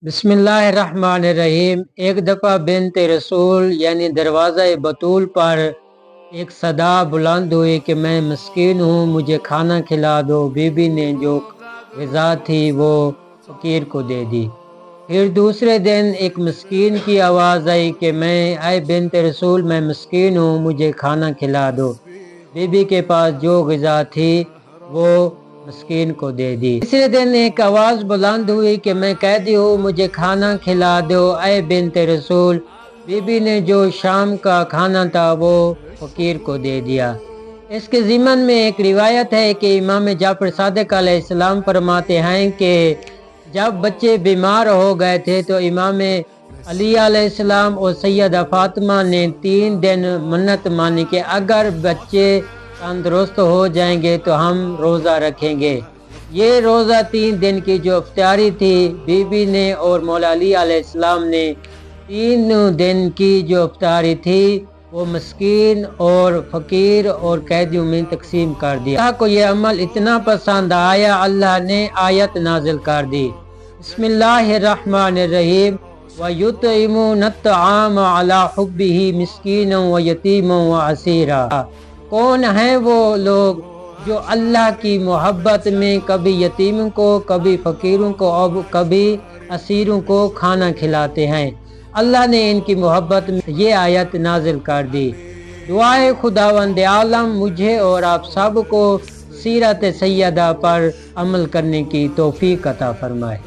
بسم اللہ الرحمن الرحیم۔ ایک دفعہ بنت رسول یعنی دروازہ بطول پر ایک صدا بلند ہوئی کہ میں مسکین ہوں، مجھے کھانا کھلا دو۔ بی بی نے جو غذا تھی وہ فقیر کو دے دی۔ پھر دوسرے دن ایک مسکین کی آواز آئی کہ اے بنت رسول، میں مسکین ہوں، مجھے کھانا کھلا دو۔ بی بی کے پاس جو غذا تھی وہ مسکین کو دے دی۔ تیسرے دن ایک آواز بلند ہوئی کہ میں قیدی ہوں، مجھے کھانا کھلا دو اے بنت رسول۔ بی بی نے جو شام کا کھانا تھا وہ فقیر کو دے دیا۔ اس کے ضمن میں ایک روایت ہے کہ امام جعفر صادق علیہ السلام فرماتے ہیں کہ جب بچے بیمار ہو گئے تھے تو امام علی علیہ السلام اور سیدہ فاطمہ نے 3 دن منت مانی کہ اگر بچے تندرست ہو جائیں گے تو ہم روزہ رکھیں گے۔ یہ روزہ 3 دن کی جو افطاری تھی بی بی نے اور مولا علی علیہ السلام نے 3 دن کی جو افطاری تھی وہ مسکین اور فقیر اور قیدیوں میں تقسیم کر دیا۔ اللہ کو یہ عمل اتنا پسند آیا، اللہ نے آیت نازل کر دی۔ بسم اللہ الرحمن الرحیم۔ وَيُطْعِمُونَ الطَّعَامَ عَلَى حُبِّهِ مِسْكِينًا وَيَتِيمًا وَأَسِيرًا۔ کون ہیں وہ لوگ جو اللہ کی محبت میں کبھی یتیموں کو، کبھی فقیروں کو اور کبھی اسیروں کو کھانا کھلاتے ہیں۔ اللہ نے ان کی محبت میں یہ آیت نازل کر دی۔ دعائے خداوند عالم مجھے اور آپ سب کو سیرت سیدہ پر عمل کرنے کی توفیق عطا فرمائے۔